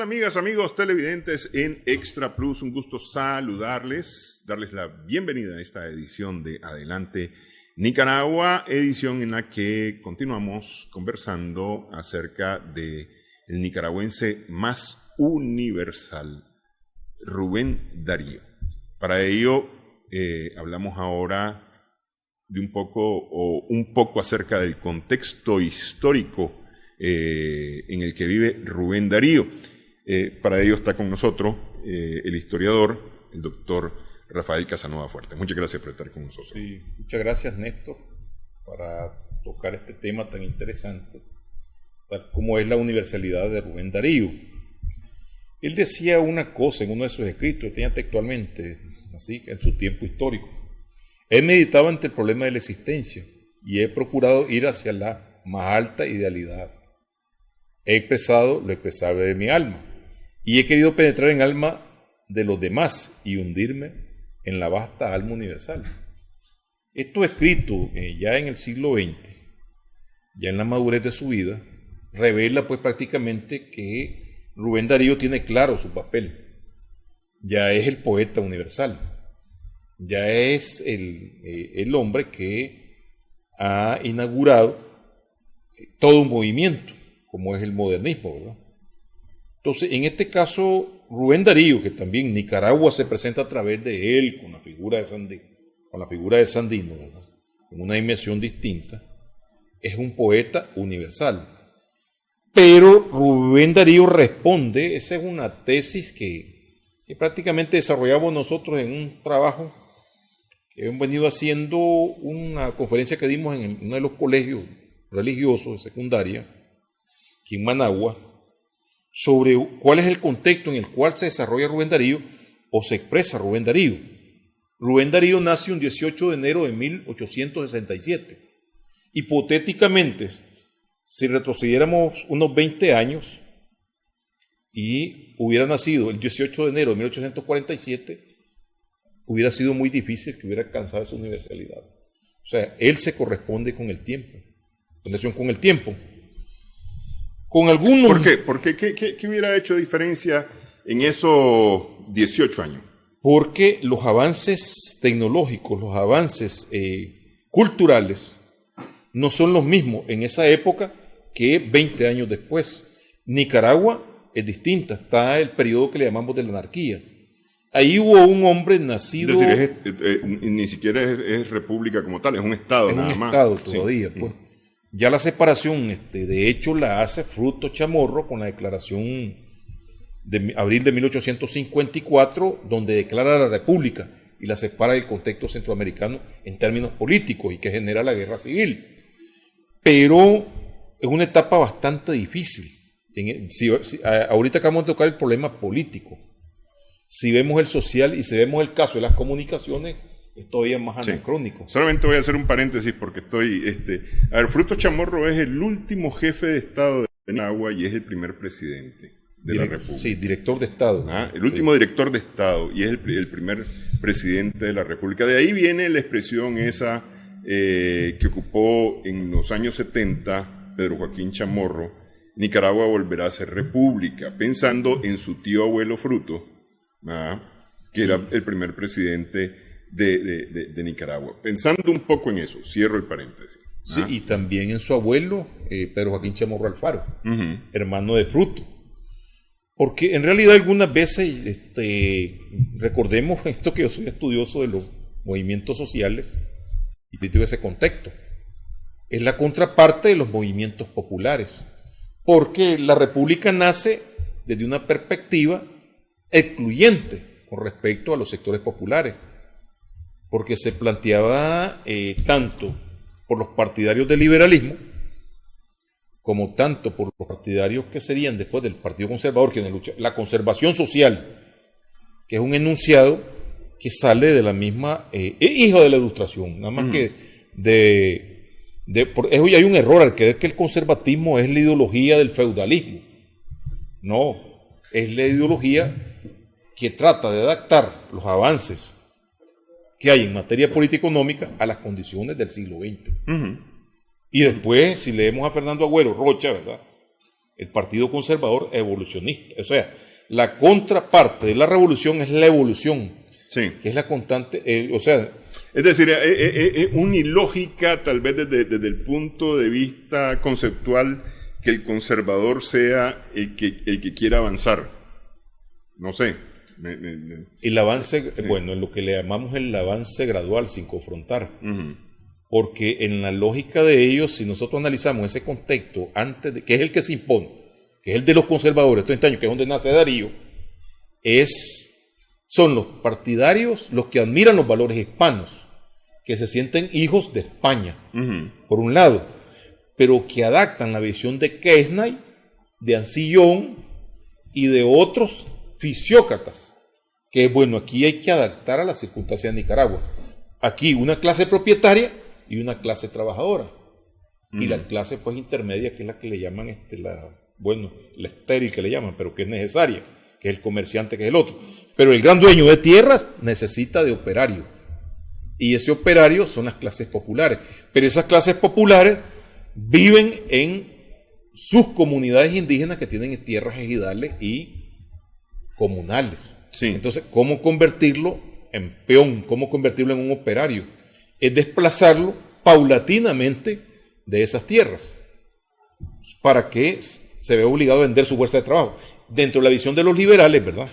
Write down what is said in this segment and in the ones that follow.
amigas, amigos televidentes en Extra Plus? Un gusto saludarles, darles la bienvenida a esta edición de Adelante Nicaragua, edición en la que continuamos conversando acerca de el nicaragüense más universal, Rubén Darío. Para ello hablamos ahora de un poco acerca del contexto histórico en el que vive Rubén Darío. Para ello está con nosotros el historiador, el doctor Rafael Casanova Fuerte. Muchas gracias por estar con nosotros. Sí, muchas gracias, Néstor, para tocar este tema tan interesante, tal como es la universalidad de Rubén Darío. Él decía una cosa en uno de sus escritos, tenía textualmente, así, en su tiempo histórico. He meditado ante el problema de la existencia y he procurado ir hacia la más alta idealidad. He expresado lo expresable de mi alma y he querido penetrar en el alma de los demás y hundirme en la vasta alma universal. Esto escrito ya en el siglo XX, ya en la madurez de su vida, revela pues prácticamente que Rubén Darío tiene claro su papel. Ya es el poeta universal, ya es el hombre que ha inaugurado todo un movimiento, como es el modernismo, ¿verdad? Entonces, en este caso, Rubén Darío, que también Nicaragua se presenta a través de él, con la figura de Sandino, ¿verdad?, en una dimensión distinta, es un poeta universal. Pero Rubén Darío responde, esa es una tesis que prácticamente desarrollamos nosotros en un trabajo que hemos venido haciendo, una conferencia que dimos en uno de los colegios religiosos de secundaria, aquí en Managua, sobre cuál es el contexto en el cual se desarrolla Rubén Darío o se expresa Rubén Darío. Rubén Darío nace un 18 de enero de 1867. Hipotéticamente, si retrocediéramos unos 20 años y hubiera nacido el 18 de enero de 1847, hubiera sido muy difícil que hubiera alcanzado esa universalidad. O sea, él se corresponde con el tiempo, en relación con el tiempo. Con algunos... ¿Por qué? Porque ¿qué hubiera hecho diferencia en esos 18 años? Porque los avances tecnológicos, los avances culturales, no son los mismos en esa época que 20 años después. Nicaragua es distinta, está el periodo que le llamamos de la anarquía. Ahí hubo un hombre nacido... Es decir, ni siquiera es república como tal, es un estado nada más. Es un estado todavía, sí. Pues. Ya la separación, de hecho, la hace Fruto Chamorro con la declaración de abril de 1854, donde declara la república y la separa del contexto centroamericano en términos políticos y que genera la guerra civil. Pero es una etapa bastante difícil. Ahorita acabamos de tocar el problema político. Si vemos el social y si vemos el caso de las comunicaciones, es todavía más anacrónico. Sí. Solamente voy a hacer un paréntesis porque estoy... Fruto Chamorro es el último jefe de Estado de Nicaragua y es el primer presidente de la República. Sí, director de Estado. El último director de Estado y es el primer presidente de la República. De ahí viene la expresión esa que ocupó en los años 70 Pedro Joaquín Chamorro: Nicaragua volverá a ser república, pensando en su tío abuelo Fruto, que era el primer presidente de Nicaragua. Pensando un poco en eso, cierro el paréntesis. Sí, y también en su abuelo, Pedro Joaquín Chamorro Alfaro, hermano de Fruto. Porque en realidad algunas veces, recordemos esto, que yo soy estudioso de los movimientos sociales y de ese contexto. Es la contraparte de los movimientos populares. Porque la república nace desde una perspectiva excluyente con respecto a los sectores populares. Porque se planteaba tanto por los partidarios del liberalismo como tanto por los partidarios que serían después del Partido Conservador, que la conservación social, que es un enunciado que sale de la misma, hijo de la Ilustración, nada más que hay un error al creer que el conservatismo es la ideología del feudalismo. No, es la ideología que trata de adaptar los avances que hay en materia política y económica a las condiciones del siglo XX. Y después, si leemos a Fernando Agüero Rocha, ¿verdad?, el Partido Conservador Evolucionista. O sea, la contraparte de la revolución es la evolución, Sí. que es la constante, Es decir, es una ilógica, tal vez desde el punto de vista conceptual, que el conservador sea el que quiera avanzar. No sé. el avance, bueno, en lo que le llamamos el avance gradual sin confrontar. Uh-huh. Porque en la lógica de ellos, si nosotros analizamos ese contexto antes de, que es el que se impone, que es el de los conservadores, 30 años, que es donde nace Darío, son los partidarios los que admiran los valores hispanos, que se sienten hijos de España, Uh-huh. por un lado, pero que adaptan la visión de Quesnay, de Ancillón y de otros fisiócratas, que bueno, aquí hay que adaptar a las circunstancias de Nicaragua. Aquí una clase propietaria y una clase trabajadora. Y la clase pues intermedia, que es la que le llaman la estéril que le llaman, pero que es necesaria, que es el comerciante, que es el otro. Pero el gran dueño de tierras necesita de operario. Y ese operario son las clases populares. Pero esas clases populares viven en sus comunidades indígenas que tienen tierras ejidales y comunales. Sí. Entonces, ¿cómo convertirlo en peón? ¿Cómo convertirlo en un operario? Es desplazarlo paulatinamente de esas tierras para que se vea obligado a vender su fuerza de trabajo. Dentro de la visión de los liberales, ¿verdad?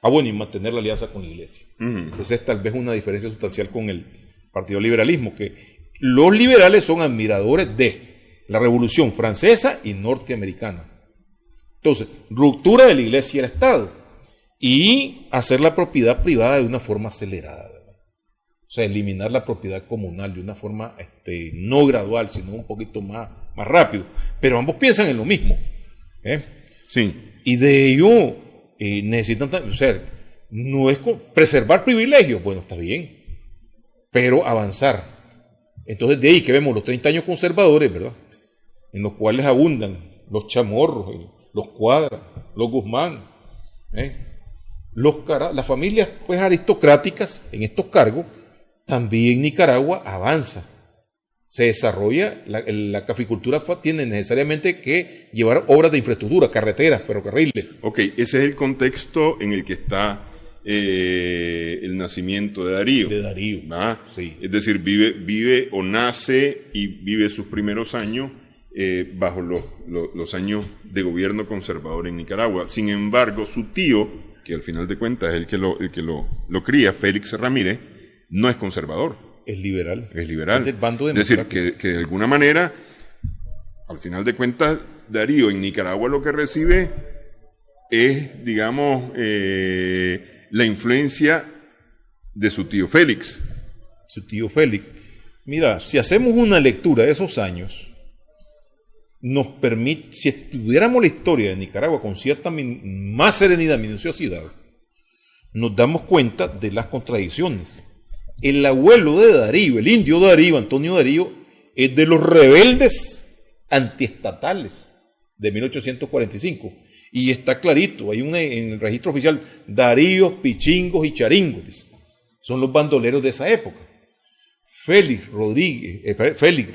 Y mantener la alianza con la iglesia. Uh-huh. Entonces es tal vez una diferencia sustancial con el partido liberalismo, que los liberales son admiradores de la Revolución Francesa y norteamericana. Entonces, ruptura de la iglesia y el Estado y hacer la propiedad privada de una forma acelerada, ¿verdad? O sea, eliminar la propiedad comunal de una forma no gradual, sino un poquito más rápido. Pero ambos piensan en lo mismo. Sí. Y de ello necesitan, no es preservar privilegios, bueno, está bien, pero avanzar. Entonces de ahí que vemos los 30 años conservadores, ¿verdad? En los cuales abundan los Chamorros, los Cuadras, los Guzmán, las familias pues aristocráticas en estos cargos. También Nicaragua avanza, se desarrolla, la caficultura tiene necesariamente que llevar obras de infraestructura, carreteras, ferrocarriles. Ok, ese es el contexto en el que está el nacimiento de Darío. De Darío, sí. Es decir, vive o nace y vive sus primeros años bajo los años de gobierno conservador en Nicaragua. Sin embargo, su tío, que al final de cuentas es el que lo cría, Félix Ramírez, no es conservador. Es liberal. Es liberal. Es del bando es decir, que de alguna manera, al final de cuentas, Darío en Nicaragua lo que recibe es, digamos, la influencia de su tío Félix. Su tío Félix. Mira, si hacemos una lectura de esos años, nos permite, si estudiáramos la historia de Nicaragua con cierta más serenidad, minuciosidad, nos damos cuenta de las contradicciones. El abuelo de Darío, el indio Darío, Antonio Darío, es de los rebeldes antiestatales de 1845. Y está clarito, hay en el registro oficial, Daríos, Pichingos y Charingos, dice. Son los bandoleros de esa época. Félix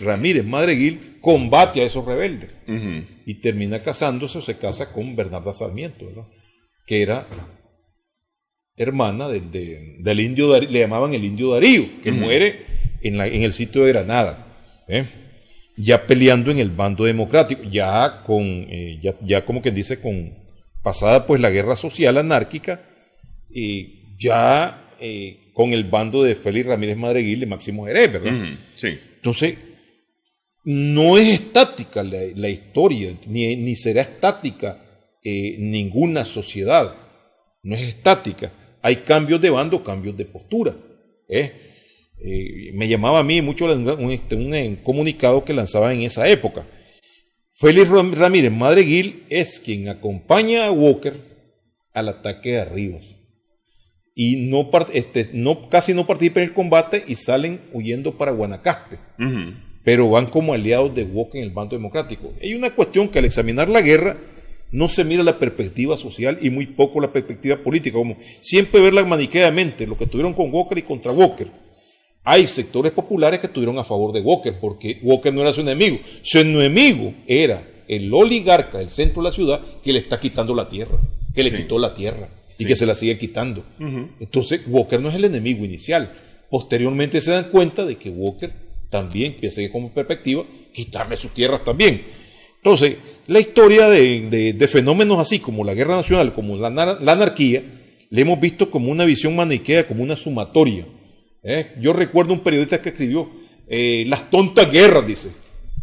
Ramírez Madreguil combate a esos rebeldes. Uh-huh. Y termina casándose o se casa con Bernarda Sarmiento, ¿verdad? Que era hermana del indio Darío, le llamaban el indio Darío, que uh-huh. muere en el sitio de Granada, ya peleando en el bando democrático, ya como quien dice, con pasada pues la guerra social anárquica, con el bando de Félix Ramírez Madreguil y Máximo Jerez, ¿verdad? Uh-huh. Sí. Entonces, no es estática la historia, ni será estática ninguna sociedad, no es estática. Hay cambios de bando, cambios de postura. Me llamaba a mí mucho un comunicado que lanzaba en esa época. Félix Ramírez Madreguil es quien acompaña a Walker al ataque de Rivas. Y casi no participan en el combate y salen huyendo para Guanacaste. Uh-huh. Pero van como aliados de Walker en el bando democrático. Hay una cuestión que al examinar la guerra no se mira la perspectiva social y muy poco la perspectiva política, como siempre verla maniqueamente, lo que tuvieron con Walker y contra Walker. Hay sectores populares que estuvieron a favor de Walker, porque Walker no era su enemigo era el oligarca del centro de la ciudad que le está quitando la tierra, que le quitó la tierra y que se la sigue quitando. Entonces, Walker no es el enemigo inicial. Posteriormente se dan cuenta de que Walker también piensa que como perspectiva quitarle sus tierras también. Entonces, la historia de fenómenos así como la guerra nacional, como la anarquía, le hemos visto como una visión maniquea, como una sumatoria. Yo recuerdo un periodista que escribió las tontas guerras, dice,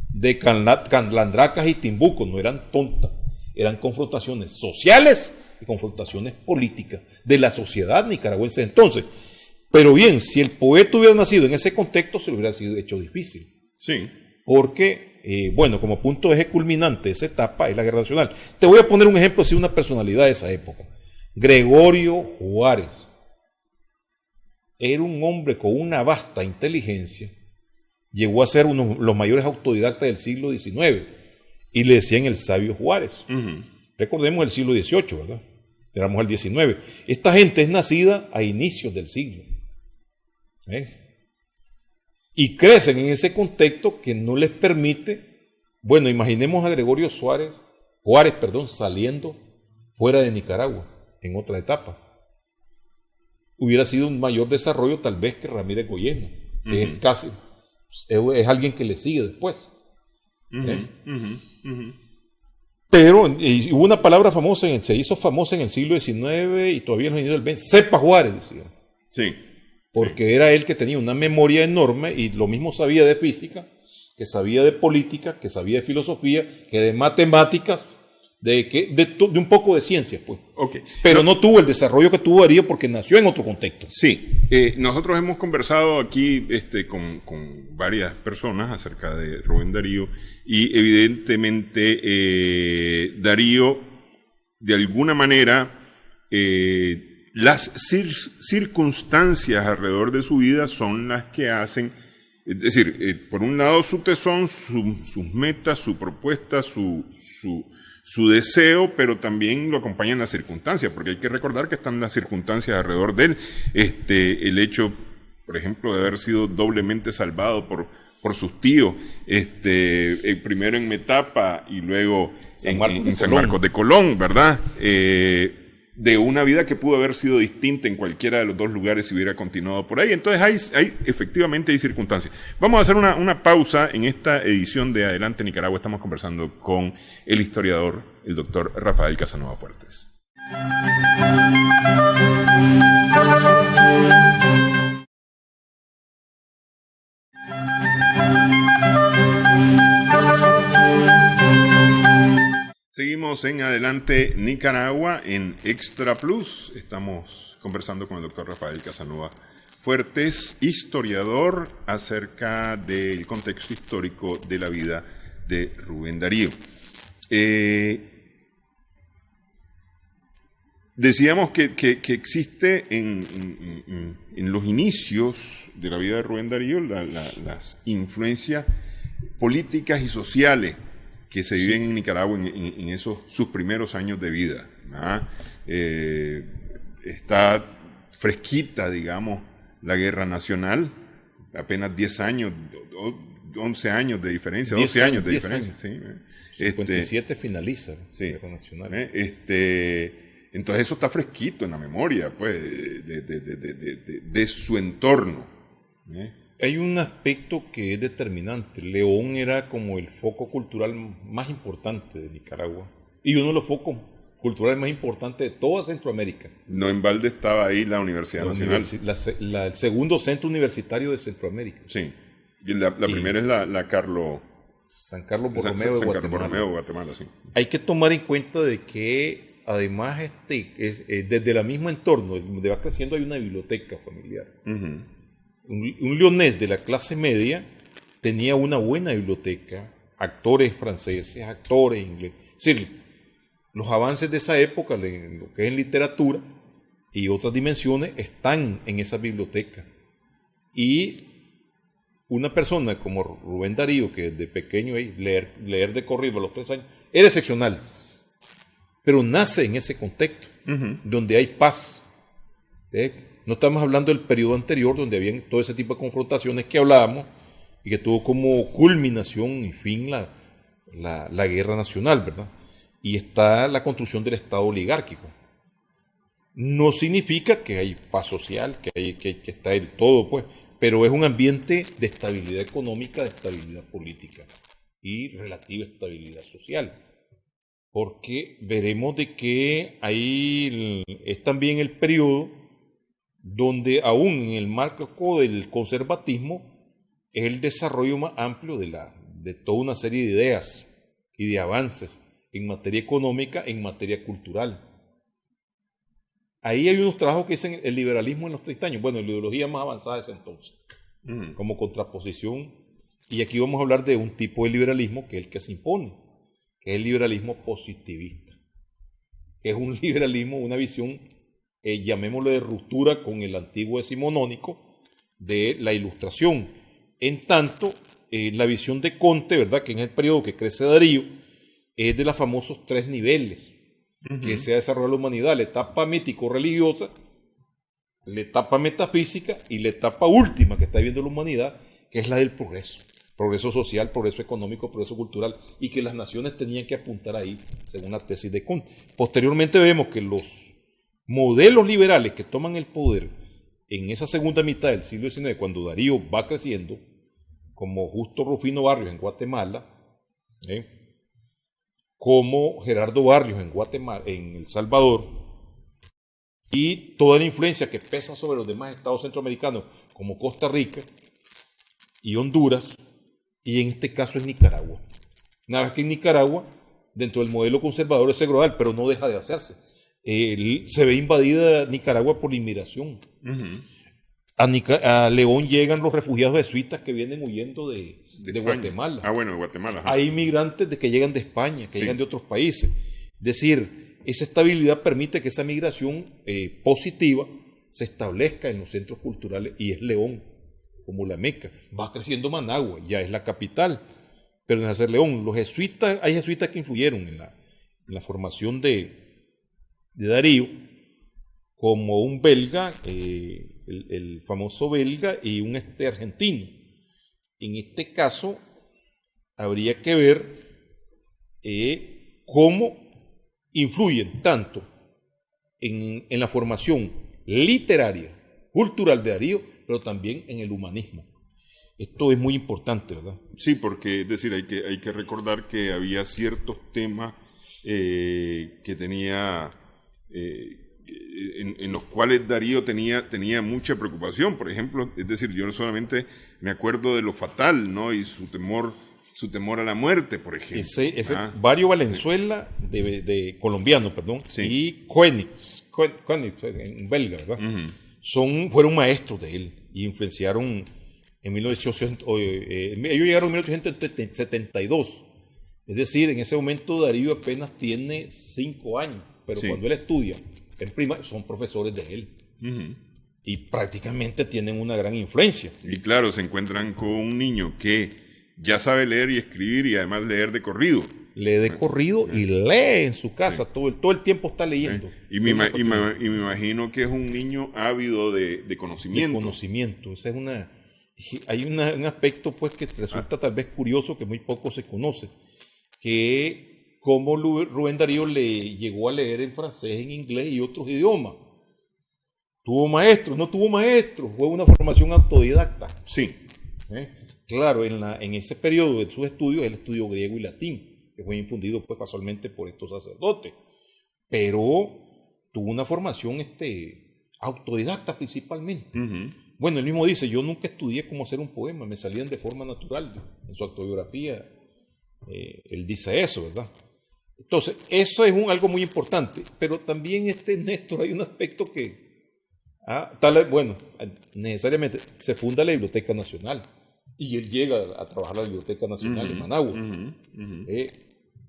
de Canlandracas y Timbuco. No eran tontas, eran confrontaciones sociales y confrontaciones políticas de la sociedad nicaragüense entonces. Pero bien, si el poeta hubiera nacido en ese contexto, se le hubiera sido hecho difícil. Sí. Porque, bueno, como punto de eje culminante de esa etapa es la guerra nacional. Te voy a poner un ejemplo de una personalidad de esa época. Gregorio Juárez. Era un hombre con una vasta inteligencia. Llegó a ser uno de los mayores autodidactas del siglo XIX. Y le decían el sabio Juárez. Recordemos el siglo XVIII, ¿verdad? Éramos el XIX. Esta gente es nacida a inicios del siglo. Y crecen en ese contexto que no les permite, bueno, imaginemos a Gregorio Juárez, saliendo fuera de Nicaragua en otra etapa. Hubiera sido un mayor desarrollo tal vez que Ramírez Goyena, que es alguien que le sigue después. Pero hubo una palabra famosa, se hizo famosa en el siglo XIX y todavía en los inicios del XX, Cepa Juárez, decía. Sí. Porque era él que tenía una memoria enorme y lo mismo sabía de física, que sabía de política, que sabía de filosofía, que de matemáticas, de un poco de ciencias, pues. Pero no tuvo el desarrollo que tuvo Darío porque nació en otro contexto. Sí, nosotros hemos conversado aquí con varias personas acerca de Rubén Darío y evidentemente Darío, de alguna manera, las circunstancias alrededor de su vida son las que hacen, es decir, por un lado su tesón, sus metas, su propuesta, su deseo, pero también lo acompañan las circunstancias, porque hay que recordar que están las circunstancias alrededor de él. El hecho, por ejemplo, de haber sido doblemente salvado por sus tíos, primero en Metapa y luego en San Marcos de Colón, ¿verdad? De una vida que pudo haber sido distinta en cualquiera de los dos lugares si hubiera continuado por ahí. Entonces efectivamente hay circunstancias. Vamos a hacer una pausa en esta edición de Adelante Nicaragua. Estamos conversando con el historiador, el doctor Rafael Casanova Fuertes. Seguimos en Adelante Nicaragua en Extra Plus. Estamos conversando con el doctor Rafael Casanova Fuertes, historiador, acerca del contexto histórico de la vida de Rubén Darío. Decíamos que existe en los inicios de la vida de Rubén Darío las influencias políticas y sociales que se viven en Nicaragua en esos sus primeros años de vida. Está fresquita, digamos, la guerra nacional, apenas 10 años, 11 años de diferencia, 12 años de diferencia. Sí, 57 finaliza la guerra nacional. Entonces eso está fresquito en la memoria, pues, de su entorno. Hay un aspecto que es determinante. León era como el foco cultural más importante de Nicaragua y uno de los focos culturales más importantes de toda Centroamérica. No en balde estaba ahí la Universidad Nacional. El segundo centro universitario de Centroamérica. Sí. Y la primera es la San Carlos Borromeo de Guatemala. Sí. Hay que tomar en cuenta de que además desde el mismo entorno donde va creciendo hay una biblioteca familiar. Un leonés de la clase media tenía una buena biblioteca, actores franceses, actores ingleses. Es decir, los avances de esa época, lo que es en literatura y otras dimensiones, están en esa biblioteca. Y una persona como Rubén Darío, que desde pequeño leer de corrido a los 3 años, era excepcional. Pero nace en ese contexto, donde hay paz. No estamos hablando del periodo anterior, donde había todo ese tipo de confrontaciones que hablábamos, y que tuvo como culminación y fin la guerra nacional, ¿verdad? Y está la construcción del Estado oligárquico. No significa que hay paz social, que está del todo, pues, pero es un ambiente de estabilidad económica, de estabilidad política y relativa estabilidad social. Porque veremos de que ahí es también el periodo donde aún en el marco del conservatismo es el desarrollo más amplio de toda una serie de ideas y de avances en materia económica, en materia cultural. Ahí hay unos trabajos que dicen el liberalismo en los 30 años, bueno, la ideología más avanzada de ese entonces, como contraposición, y aquí vamos a hablar de un tipo de liberalismo que es el que se impone, que es el liberalismo positivista, que es un liberalismo, una visión, llamémoslo de ruptura con el antiguo decimonónico de la Ilustración. En tanto, la visión de Comte, ¿verdad?, que en el periodo que crece Darío, es de los famosos 3 niveles que se ha desarrollado la humanidad: la etapa mítico-religiosa, la etapa metafísica y la etapa última que está viviendo la humanidad, que es la del progreso. Progreso social, progreso económico, progreso cultural, y que las naciones tenían que apuntar ahí, según la tesis de Comte. Posteriormente vemos que los modelos liberales que toman el poder en esa segunda mitad del siglo XIX, cuando Darío va creciendo, como Justo Rufino Barrios en Guatemala, como Gerardo Barrios en Guatemala, en El Salvador, y toda la influencia que pesa sobre los demás estados centroamericanos, como Costa Rica y Honduras, y en este caso es Nicaragua. Nada más que en Nicaragua, dentro del modelo conservador es global, pero no deja de hacerse. Se ve invadida Nicaragua por la inmigración. A León llegan los refugiados jesuitas que vienen huyendo de Guatemala. Ah, bueno, de Guatemala. Ajá. Hay inmigrantes que llegan de España, que llegan de otros países. Es decir, esa estabilidad permite que esa migración positiva se establezca en los centros culturales, y es León como la meca. Va creciendo Managua, ya es la capital, pero en hacer León. Los jesuitas, hay jesuitas que influyeron en la formación de Darío, como un belga, el famoso belga, y un argentino. En este caso, habría que ver cómo influyen tanto en la formación literaria, cultural de Darío, pero también en el humanismo. Esto es muy importante, ¿verdad? Sí, porque es decir, hay que recordar que había ciertos temas que tenía... en los cuales Darío tenía mucha preocupación. Por ejemplo, es decir, yo no solamente me acuerdo de lo fatal, ¿no?, y su temor a la muerte, por ejemplo. Barrio Valenzuela, de colombiano, perdón, sí, y Koenigs, en belga, ¿verdad? Fueron maestros de él y influenciaron en 1800. Ellos llegaron en 1872. Es decir, en ese momento Darío apenas tiene 5 años, pero cuando él estudia en primaria, son profesores de él. Y prácticamente tienen una gran influencia. Y claro, se encuentran con un niño que ya sabe leer y escribir, y además leer de corrido. Lee de corrido y lee en su casa, todo el tiempo está leyendo. Y me imagino que es un niño ávido de conocimiento. De conocimiento. Esa es hay un aspecto, pues, que resulta tal vez curioso, que muy poco se conoce, que cómo Rubén Darío le llegó a leer en francés, en inglés y otros idiomas. ¿Tuvo maestros? No tuvo maestros. Fue una formación autodidacta. Sí. Claro, en ese periodo de sus estudios, él estudió griego y latín, que fue infundido, pues, casualmente por estos sacerdotes. Pero tuvo una formación autodidacta principalmente. Bueno, él mismo dice: yo nunca estudié cómo hacer un poema, me salían de forma natural. En su autobiografía, él dice eso, ¿verdad? Entonces, eso es algo muy importante. Pero también, Néstor, hay un aspecto que, necesariamente se funda la Biblioteca Nacional, y él llega a trabajar a la Biblioteca Nacional de Managua.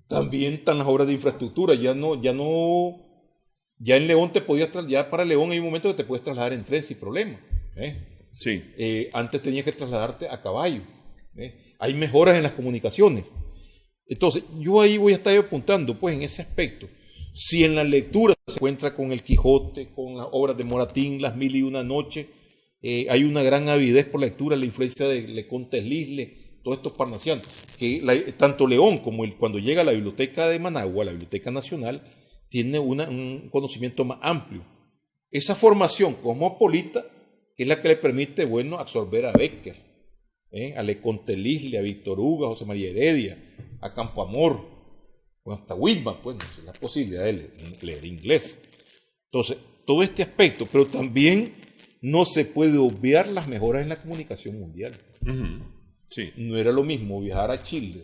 También están las obras de infraestructura. Ya en León ya para León hay un momento que te puedes trasladar en tren sin problema. Sí. Antes tenías que trasladarte a caballo. Hay mejoras en las comunicaciones. Entonces, yo ahí voy a estar apuntando, pues, en ese aspecto. Si en la lectura se encuentra con el Quijote, con las obras de Moratín, las Mil y una Noches, hay una gran avidez por la lectura, la influencia de Leconte Lisle, todos estos parnasianos, que tanto León como cuando llega a la biblioteca de Managua, la Biblioteca Nacional, tiene un conocimiento más amplio. Esa formación cosmopolita es la que le permite, bueno, absorber a Becker, a Leconte Lisle, a Víctor Hugo, a José María Heredia, a Campoamor, bueno, hasta Whitman, pues, la posibilidad de leer inglés. Entonces, todo este aspecto, pero también no se puede obviar las mejoras en la comunicación mundial. Sí. No era lo mismo viajar a Chile,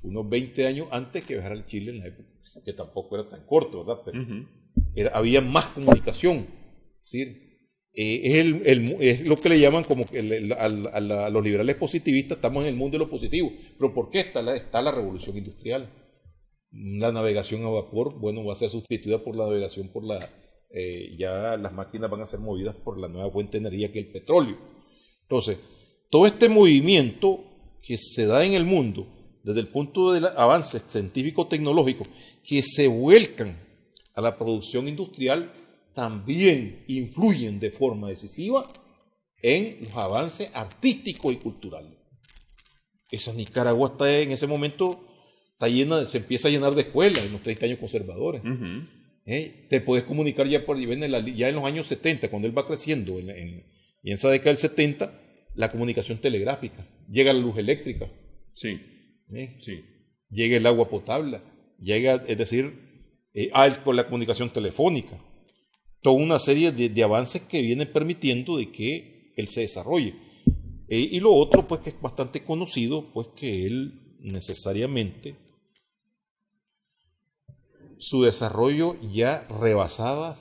unos 20 años antes que viajar a Chile en la época, que tampoco era tan corto, ¿verdad? Pero había más comunicación. Es decir, es lo que le llaman como que a los liberales positivistas, estamos en el mundo de lo positivo. ¿Pero por qué está la revolución industrial? La navegación a vapor, bueno, va a ser sustituida por la navegación por ya las máquinas van a ser movidas por la nueva fuente de energía que es el petróleo. Entonces, todo este movimiento que se da en el mundo desde el punto de avances científico-tecnológicos que se vuelcan a la producción industrial también influyen de forma decisiva en los avances artísticos y culturales. Esa Nicaragua está en ese momento se empieza a llenar de escuelas en los 30 años conservadores. Te puedes comunicar ya en los años 70, cuando él va creciendo, y en esa década del 70, la comunicación telegráfica, llega la luz eléctrica, sí. llega el agua potable, es decir, con la comunicación telefónica, toda una serie de avances que vienen permitiendo de que él se desarrolle. Y lo otro, pues, que es bastante conocido, pues, que él necesariamente, su desarrollo ya rebasaba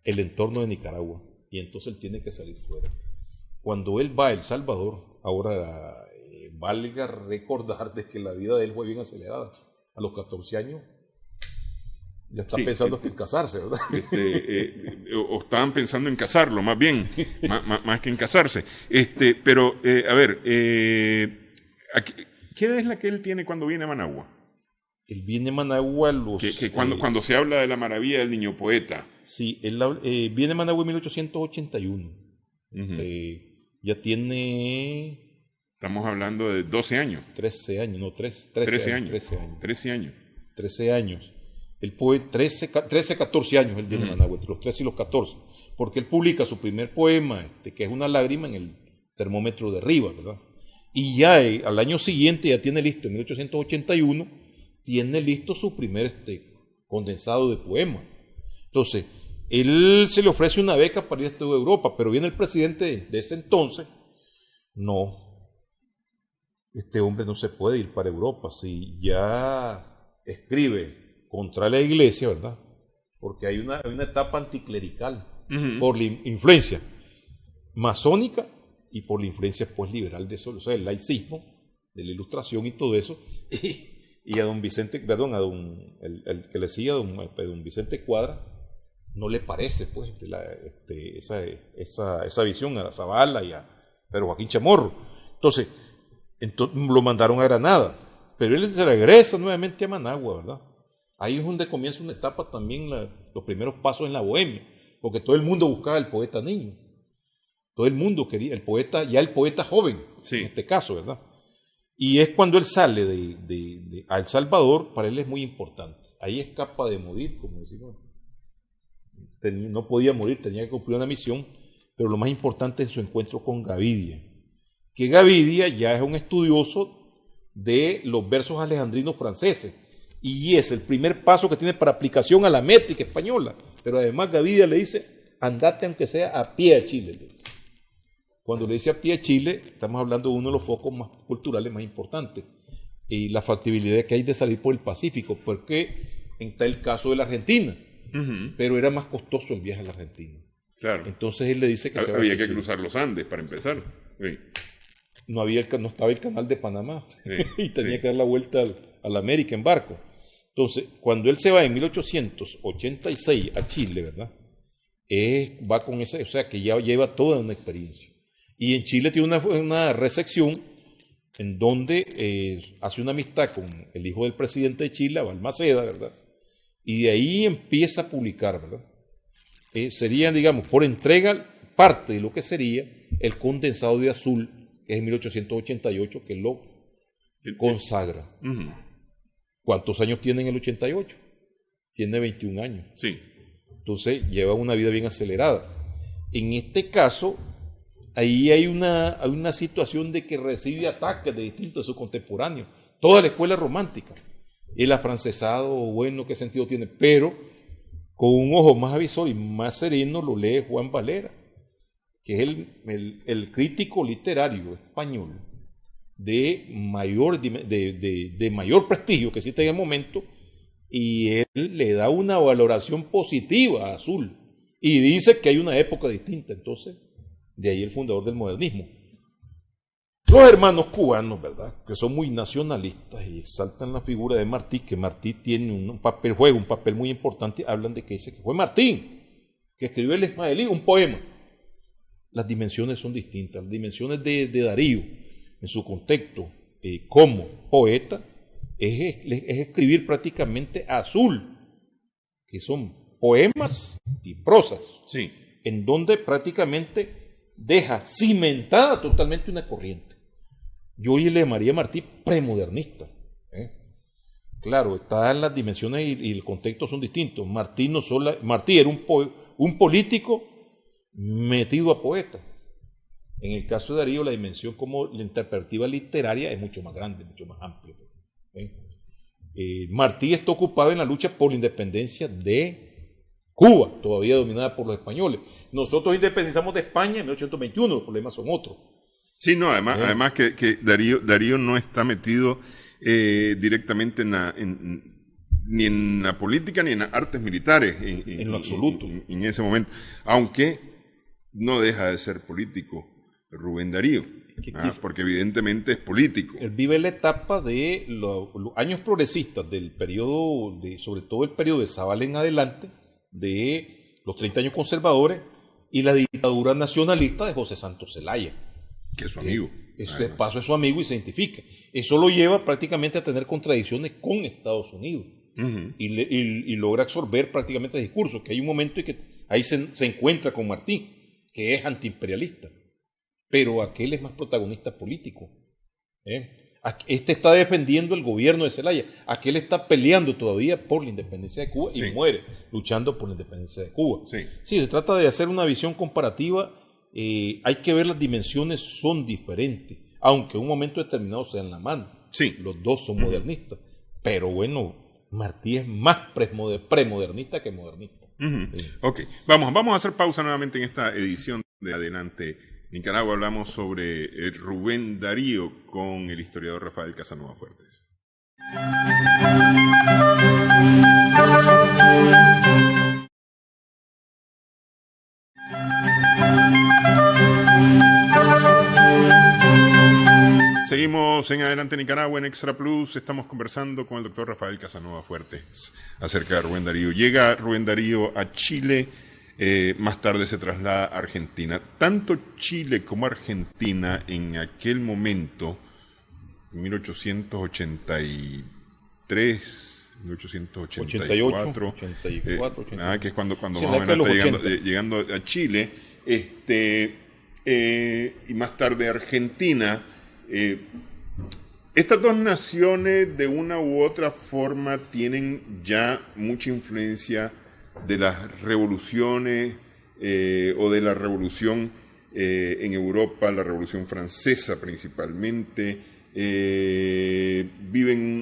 el entorno de Nicaragua, y entonces él tiene que salir fuera. Cuando él va a El Salvador, ahora valga recordar de que la vida de él fue bien acelerada. A los 14 años ya está pensando hasta en casarse, ¿verdad? O estaban pensando en casarlo, más bien, más que en casarse. Pero, a ver, ¿qué edad es la que él tiene cuando viene a Managua? Él viene a Managua cuando se habla de la maravilla del niño poeta. Sí, él viene a Managua en 1881. Ya tiene... Estamos hablando de 12 años. 13 años, no, 13 años. 13 años. 13 años. Él puede 13, 14 años él viene a Managua, entre los 13 y los 14. Porque él publica su primer poema, que es una lágrima, en el termómetro de arriba, ¿verdad? Y ya al año siguiente ya tiene listo, en 1881, tiene listo su primer condensado de poema. Entonces, él se le ofrece una beca para ir a toda Europa, pero viene el presidente de ese entonces. No, este hombre no se puede ir para Europa. Si ya escribe contra la iglesia, ¿verdad? Porque hay una etapa anticlerical por la influencia masónica y por la influencia pues liberal de eso, o sea, el laicismo, de la ilustración y todo eso. Y a don Vicente, perdón, el que le sigue a don Vicente Cuadra, no le parece pues esa visión a Zavala y a Pedro Joaquín Chamorro. Entonces lo mandaron a Granada, pero él se regresa nuevamente a Managua, ¿verdad? Ahí es donde comienza una etapa también, los primeros pasos en la bohemia, porque todo el mundo buscaba el poeta niño, todo el mundo quería el poeta joven, sí, en este caso, ¿verdad? Y es cuando él sale a El Salvador, para él es muy importante. Ahí escapa de morir, como decimos. No podía morir, tenía que cumplir una misión, pero lo más importante es su encuentro con Gavidia. Que Gavidia ya es un estudioso de los versos alejandrinos franceses, y es el primer paso que tiene para aplicación a la métrica española. Pero además Gavidia le dice, andate aunque sea a pie a Chile, le dice. Cuando le dice a pie a Chile, estamos hablando de uno de los focos más culturales más importantes, y la factibilidad que hay de salir por el Pacífico, porque está el caso de la Argentina, pero era más costoso el viaje a la Argentina. Claro. Entonces él le dice que había que cruzar los Andes para empezar. Sí. No estaba el canal de Panamá, sí, y tenía que dar la vuelta a la América en barco. Entonces, cuando él se va en 1886 a Chile, ¿verdad? Va con esa, o sea, que ya lleva toda una experiencia. Y en Chile tiene una recepción en donde hace una amistad con el hijo del presidente de Chile, Balmaceda, ¿verdad? Y de ahí empieza a publicar, ¿verdad? Sería, digamos, por entrega parte de lo que sería el condensado de azul que es en 1888, que lo consagra. ¿Cuántos años tiene en el 88? Tiene 21 años. Sí. Entonces lleva una vida bien acelerada. En este caso, ahí hay una situación de que recibe ataques de distintos de sus contemporáneos. Toda la escuela romántica. El afrancesado, bueno, ¿qué sentido tiene? Pero con un ojo más avisor y más sereno lo lee Juan Valera, que es el crítico literario español de mayor prestigio que existe en el momento, y él le da una valoración positiva a Azul y dice que hay una época distinta. Entonces, de ahí el fundador del modernismo. Los hermanos cubanos, ¿verdad?, que son muy nacionalistas y exaltan la figura de Martí, que Martí tiene juega un papel muy importante, hablan de que dice que fue Martín que escribió el Ismaelí, un poema. Las dimensiones son distintas. Las dimensiones de Darío, en su contexto como poeta, es escribir prácticamente a Azul, que son poemas y prosas, Sí. en donde prácticamente deja cimentada totalmente una corriente. Yo le llamaría a Martí premodernista. Claro, están las dimensiones y el contexto son distintos. Martí era un político metido a poeta. En el caso de Darío, la dimensión como la interpretativa literaria es mucho más grande, mucho más amplia. Martí está ocupado en la lucha por la independencia de Cuba, todavía dominada por los españoles. Nosotros independizamos de España en 1821, los problemas son otros. Sí, no, además que Darío no está metido directamente ni en la política ni en las artes militares en lo absoluto. En ese momento, aunque no deja de ser político Rubén Darío, porque evidentemente es político. Él vive la etapa de los años progresistas del periodo, sobre todo el periodo de Zabal en adelante, de los 30 años conservadores y la dictadura nacionalista de José Santos Zelaya, que es su amigo. De paso es su amigo y se identifica. Eso lo lleva prácticamente a tener contradicciones con Estados Unidos. Y logra absorber prácticamente el discurso, que hay un momento en que ahí se encuentra con Martí, que es antiimperialista, pero aquel es más protagonista político. Este está defendiendo el gobierno de Zelaya, aquel está peleando todavía por la independencia de Cuba y muere luchando por la independencia de Cuba. Sí, se trata de hacer una visión comparativa. Hay que ver, las dimensiones son diferentes, aunque en un momento determinado se dan la mano. Sí. Los dos son modernistas, pero bueno, Martí es más premodernista que modernista. Ok, vamos a hacer pausa nuevamente en esta edición de Adelante Nicaragua. Hablamos sobre Rubén Darío con el historiador Rafael Casanova Fuertes. Seguimos en Adelante Nicaragua en Extra Plus. Estamos conversando con el doctor Rafael Casanova Fuertes acerca de Rubén Darío. Llega Rubén Darío a Chile, más tarde se traslada a Argentina. Tanto Chile como Argentina en aquel momento, en 1883, 1884, 84, que es cuando más o menos está llegando a Chile, y más tarde Argentina. Estas dos naciones de una u otra forma tienen ya mucha influencia de las revoluciones o de la revolución en Europa, la revolución francesa principalmente. Viven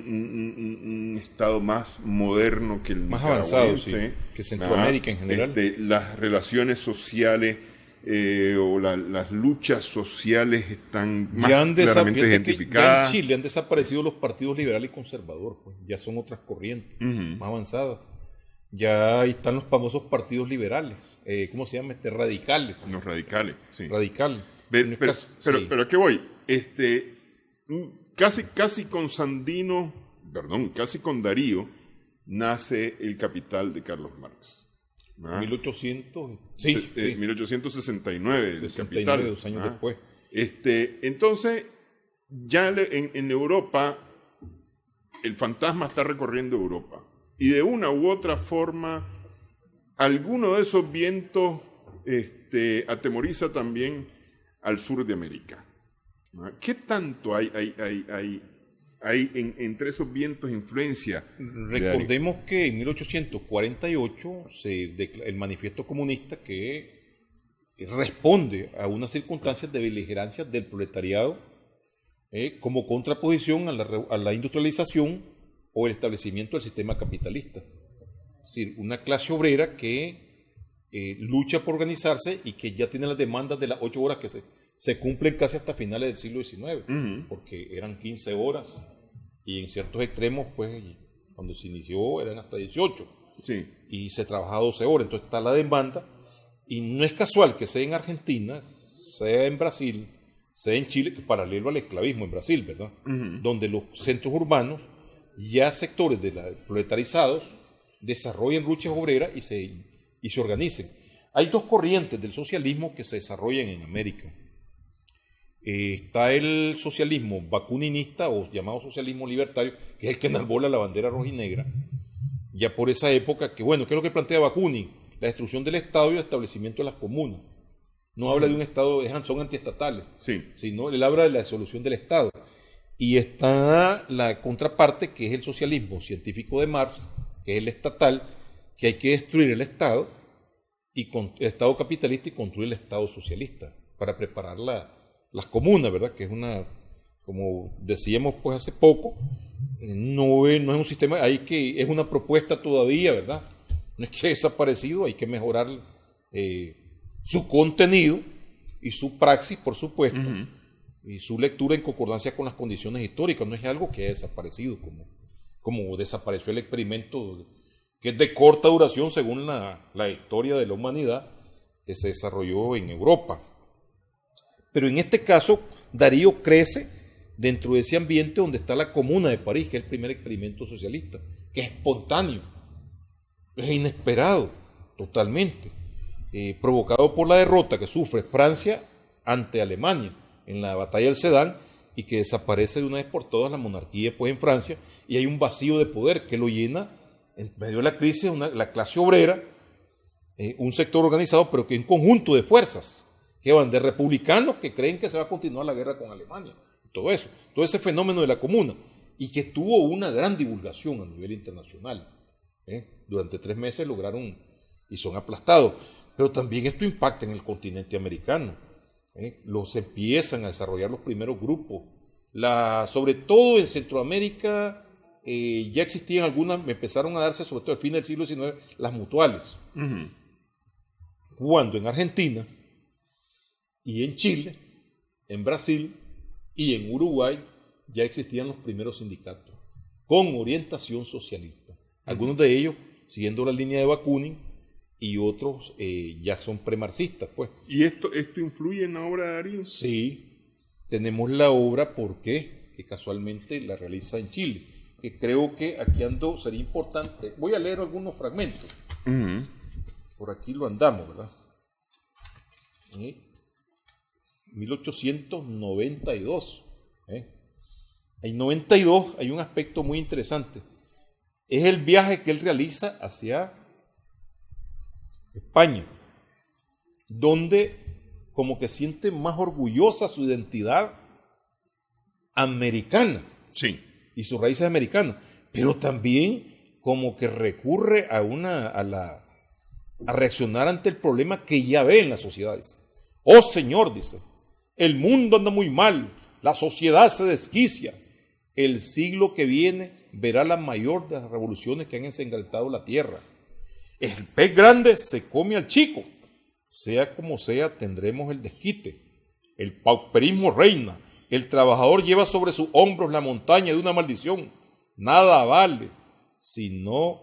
un estado más moderno que el más avanzado, sí, que Centroamérica en general. Las relaciones sociales o las luchas sociales están más claramente identificadas. Ya en Chile han desaparecido los partidos liberal y conservador, pues, ya son otras corrientes más avanzadas. Ya ahí están los famosos partidos liberales, ¿cómo se llama? Radicales. Los radicales, sí. Radicales. Pero ¿a qué voy? Casi con Darío nace El Capital de Carlos Marx. 1869, el Capital. 2 años después. Entonces, ya en Europa, el fantasma está recorriendo Europa. Y de una u otra forma, alguno de esos vientos atemoriza también al sur de América. ¿Qué tanto hay entre esos vientos influencia? Recordemos que en 1848 el manifiesto comunista que responde a unas circunstancias de beligerancia del proletariado como contraposición a la industrialización o el establecimiento del sistema capitalista. Es decir, una clase obrera que lucha por organizarse y que ya tiene las demandas de las 8 horas que se cumplen casi hasta finales del siglo XIX, porque eran 15 horas y en ciertos extremos, pues, cuando se inició eran hasta 18 y se trabajaba 12 horas, entonces está la demanda y no es casual que sea en Argentina, sea en Brasil, sea en Chile, que paralelo al esclavismo en Brasil, ¿verdad? Donde los centros urbanos, ya sectores proletarizados, desarrollan luchas obreras y se organicen. Hay dos corrientes del socialismo que se desarrollan en América. Está el socialismo bakuninista o llamado socialismo libertario, que es el que enarbola la bandera roja y negra. Ya por esa época, ¿qué es lo que plantea Bakunin? La destrucción del Estado y el establecimiento de las comunas. No habla de un Estado, son antiestatales, sino él habla de la disolución del Estado. Y está la contraparte, que es el socialismo científico de Marx, que es el estatal, que hay que destruir el Estado, el Estado capitalista y construir el Estado socialista, para preparar las comunas, ¿verdad? Que es como decíamos pues hace poco, no es un sistema, es una propuesta todavía, ¿verdad? No es que haya desaparecido, hay que mejorar su contenido y su praxis, por supuesto, y su lectura en concordancia con las condiciones históricas. No es algo que haya desaparecido, como desapareció el experimento, que es de corta duración según la historia de la humanidad, que se desarrolló en Europa. Pero en este caso, Darío crece dentro de ese ambiente donde está la Comuna de París, que es el primer experimento socialista, que es espontáneo, es inesperado, totalmente, provocado por la derrota que sufre Francia ante Alemania en la batalla del Sedán, y que desaparece de una vez por todas la monarquía pues, en Francia, y hay un vacío de poder que lo llena en medio de la crisis la clase obrera, un sector organizado, pero que es un conjunto de fuerzas que van de republicanos que creen que se va a continuar la guerra con Alemania, todo ese fenómeno de la Comuna, y que tuvo una gran divulgación a nivel internacional. Durante 3 meses lograron y son aplastados, pero también esto impacta en el continente americano. Se empiezan a desarrollar los primeros grupos, sobre todo en Centroamérica. Ya existían algunas, empezaron a darse sobre todo al fin del siglo XIX, las mutuales. Cuando en Argentina y en Chile, en Brasil y en Uruguay ya existían los primeros sindicatos con orientación socialista. Algunos de ellos siguiendo la línea de Bakunin y otros ya son premarxistas, pues. ¿Y esto influye en la obra de Darío? Sí, tenemos la obra, ¿por qué? Que casualmente la realiza en Chile, que creo que aquí sería importante. Voy a leer algunos fragmentos. Por aquí lo andamos, ¿verdad? 1892. En 92 hay un aspecto muy interesante. Es el viaje que él realiza hacia España, donde como que siente más orgullosa su identidad americana. Sí. Y sus raíces americanas, pero también como que recurre a reaccionar ante el problema que ya ve en las sociedades. Oh Señor, dice, el mundo anda muy mal, la sociedad se desquicia, el siglo que viene verá la mayor de las revoluciones que han ensangrentado la tierra. El pez grande se come al chico, sea como sea tendremos el desquite, el pauperismo reina, el trabajador lleva sobre sus hombros la montaña de una maldición. Nada vale sino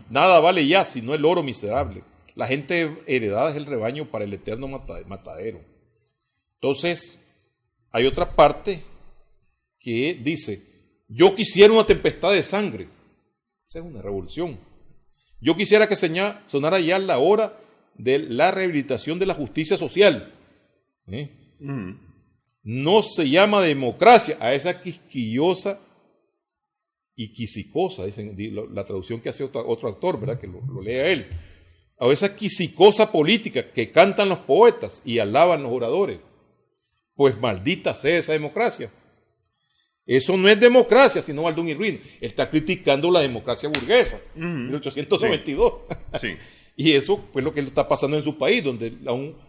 nada vale ya sino el oro miserable. La gente heredada es el rebaño para el eterno matadero. Entonces, hay otra parte que dice: yo quisiera una tempestad de sangre. Esa es una revolución. Yo quisiera que sonara ya la hora de la rehabilitación de la justicia social. No se llama democracia a esa quisquillosa y quisicosa, dicen la traducción que hace otro autor, ¿verdad? Que lo lea él. A esa quisicosa política que cantan los poetas y alaban los oradores. Pues maldita sea esa democracia. Eso no es democracia, sino Baldún y Ruiz. Él está criticando la democracia burguesa, 1892. Sí. Y eso fue lo que está pasando en su país, donde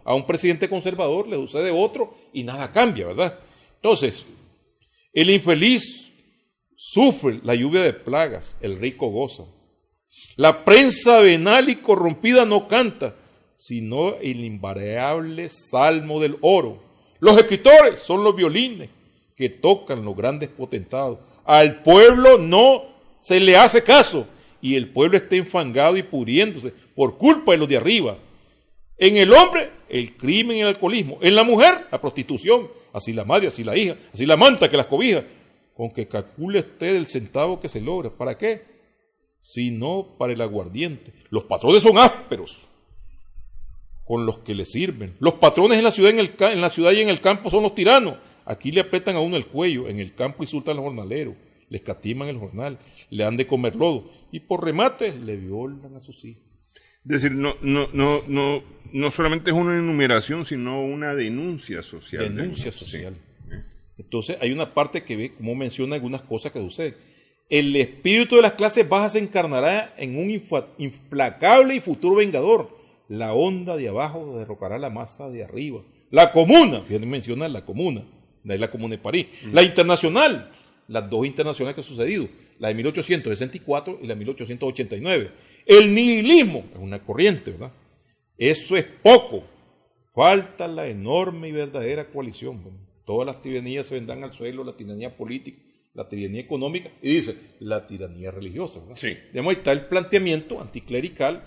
a un presidente conservador le sucede otro y nada cambia, ¿verdad? Entonces, el infeliz sufre la lluvia de plagas, el rico goza. La prensa venal y corrompida no canta, sino el invariable salmo del oro. Los escritores son los violines que tocan los grandes potentados. Al pueblo no se le hace caso y el pueblo está enfangado y pudriéndose por culpa de los de arriba. En el hombre, el crimen y el alcoholismo. En la mujer, la prostitución. Así la madre, así la hija, así la manta que las cobija. Con que calcule usted el centavo que se logra. ¿Para qué? Si no para el aguardiente. Los patrones son ásperos con los que le sirven. Los patrones en la ciudad, en la ciudad y en el campo son los tiranos. Aquí le apretan a uno el cuello, en el campo insultan al jornalero, le escatiman el jornal, le han de comer lodo y por remate le violan a sus hijos. Es decir, no solamente es una enumeración, sino una denuncia social. Denuncia social. Sí. Entonces hay una parte que ve cómo menciona algunas cosas que suceden. El espíritu de las clases bajas se encarnará en un implacable y futuro vengador. La onda de abajo derrocará la masa de arriba. La comuna, bien menciona la comuna, de la Comuna de París. La internacional, las dos internacionales que han sucedido, la de 1864 y la de 1889. El nihilismo es una corriente, ¿verdad? Eso es poco. Falta la enorme y verdadera coalición. ¿Verdad? Todas las tiranías se vendrán al suelo, la tiranía política, la tiranía económica y dice, la tiranía religiosa. ¿Verdad? Sí. Digamos, ahí está el planteamiento anticlerical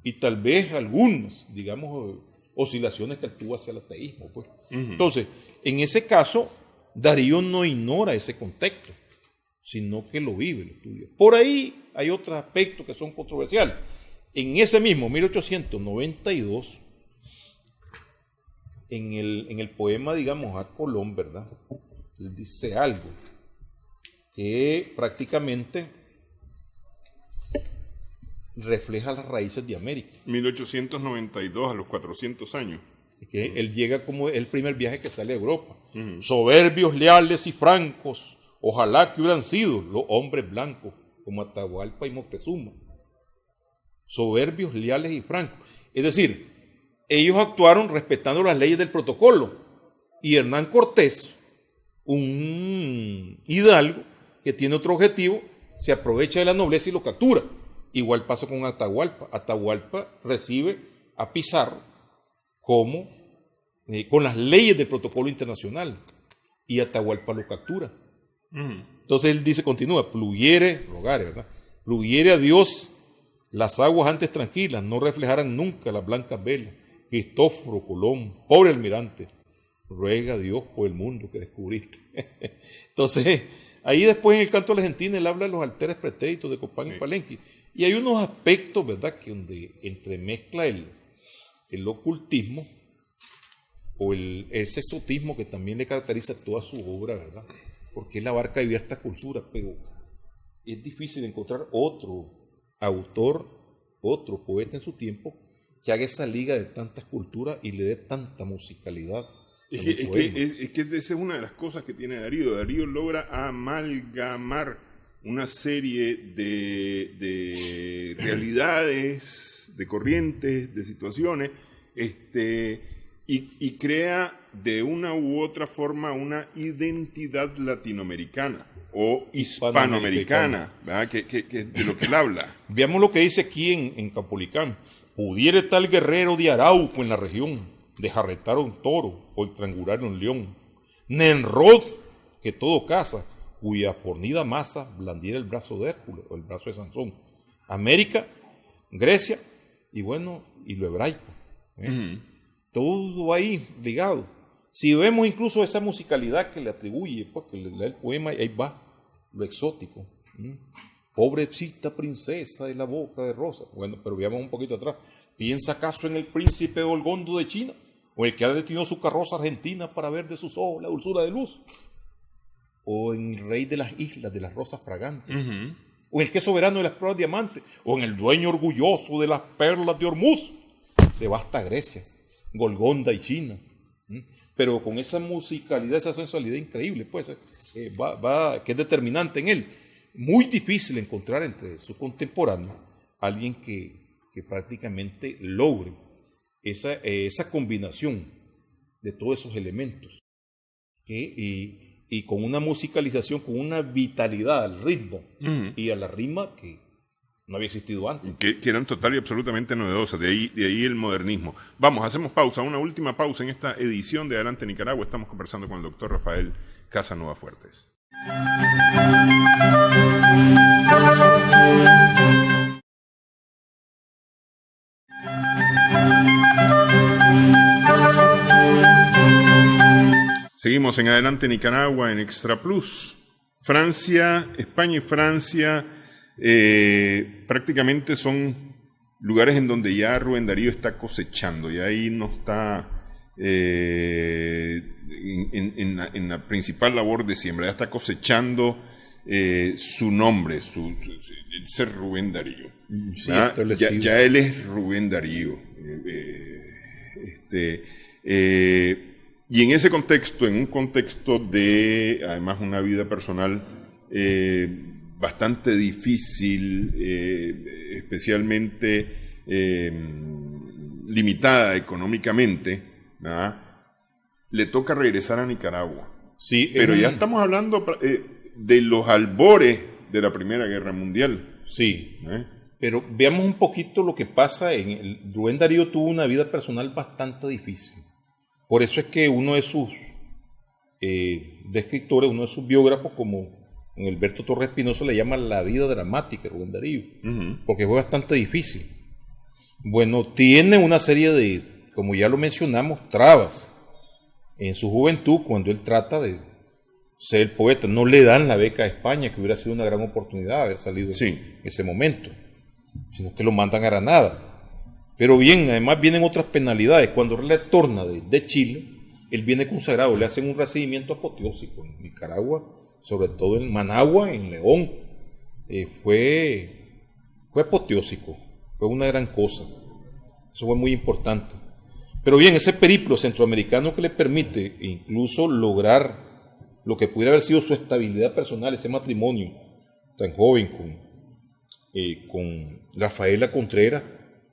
y tal vez algunas, digamos, oscilaciones que actúa hacia el ateísmo. Pues. Entonces, en ese caso, Darío no ignora ese contexto, sino que lo vive, lo estudia. Por ahí hay otros aspectos que son controversiales. En ese mismo 1892, en el poema, digamos, a Colón, ¿verdad? Él dice algo que prácticamente refleja las raíces de América. 1892, a los 400 años. Que él llega como el primer viaje que sale a Europa. Soberbios, leales y francos, ojalá que hubieran sido los hombres blancos, como Atahualpa y Moctezuma. Soberbios, leales y francos. Es decir, ellos actuaron respetando las leyes del protocolo. Y Hernán Cortés, un hidalgo que tiene otro objetivo, se aprovecha de la nobleza y lo captura. Igual pasa con Atahualpa. Atahualpa recibe a Pizarro como con las leyes del protocolo internacional y Atahualpa lo captura. Entonces él dice, continúa, pluviere, rogare, ¿verdad? Pluviere a Dios las aguas antes tranquilas, no reflejarán nunca las blancas velas. Cristóforo Colón, pobre almirante, ruega a Dios por el mundo que descubriste. Entonces, ahí después en el canto argentino él habla de los alteres pretéritos de Copán y Palenque. Y hay unos aspectos, ¿verdad?, que donde entremezcla el ocultismo o ese exotismo que también le caracteriza toda su obra, ¿verdad? Porque él abarca diversas culturas, pero es difícil encontrar otro autor, otro poeta en su tiempo que haga esa liga de tantas culturas y le dé tanta musicalidad. Es que esa es una de las cosas que tiene Darío. Darío logra amalgamar una serie de realidades, de corrientes, de situaciones, y crea de una u otra forma una identidad latinoamericana o hispanoamericana, ¿verdad? Que de lo que él habla. Veamos lo que dice aquí en Capolicán. Pudiere tal guerrero de Arauco en la región desjarretar un toro o estrangular un león. Nenrod, que todo caza, cuya fornida masa blandiera el brazo de Hércules o el brazo de Sansón. América, Grecia y bueno, y lo hebraico. Todo ahí ligado. Si vemos incluso esa musicalidad que le atribuye, pues que le da el poema, ahí va, lo exótico. Pobrecita princesa de la boca de rosa. Bueno, pero veamos un poquito atrás. ¿Piensa acaso en el príncipe Golgondo de China? ¿O el que ha detenido su carroza argentina para ver de sus ojos la dulzura de luz? ¿O en el rey de las islas de las rosas fragantes? ¿O en el que es soberano de las pruebas diamantes? ¿O en el dueño orgulloso de las perlas de Hormuz? Se va hasta Grecia, Golgonda y China. pero con esa musicalidad, esa sensualidad increíble, pues, que es determinante en él. Muy difícil encontrar entre sus contemporáneos alguien que prácticamente logre esa combinación de todos esos elementos y con una musicalización, con una vitalidad al ritmo y a la rima que no había existido antes. Que eran total y absolutamente novedosas, de ahí el modernismo. Vamos, hacemos pausa, una última pausa en esta edición de Adelante Nicaragua. Estamos conversando con el doctor Rafael Casanova Fuertes. Seguimos en Adelante Nicaragua en Extra Plus. España y Francia prácticamente son lugares en donde ya Rubén Darío está cosechando, y ahí no está en la principal labor de siembra, ya está cosechando su nombre, el ser Rubén Darío. Sí, ya él es Rubén Darío. Y en ese contexto, en un contexto de, además, una vida personal bastante difícil, especialmente limitada económicamente, ¿verdad?, le toca regresar a Nicaragua. Sí, pero ya estamos hablando de los albores de la Primera Guerra Mundial. Sí, pero veamos un poquito lo que pasa. Rubén Darío tuvo una vida personal bastante difícil. Por eso es que uno de sus descriptores, uno de sus biógrafos, como Alberto Torres Espinosa, le llama la vida dramática de Rubén Darío, porque fue bastante difícil. Bueno, tiene una serie de, como ya lo mencionamos, trabas en su juventud cuando él trata de ser poeta. No le dan la beca a España, que hubiera sido una gran oportunidad haber salido en ese momento, sino que lo mandan a Granada. Pero bien, además vienen otras penalidades. Cuando él retorna de Chile, él viene consagrado, le hacen un recibimiento apoteósico en Nicaragua, sobre todo en Managua, en León. Fue apoteósico, fue una gran cosa. Eso fue muy importante. Pero bien, ese periplo centroamericano que le permite incluso lograr lo que pudiera haber sido su estabilidad personal, ese matrimonio tan joven con Rafaela Contreras,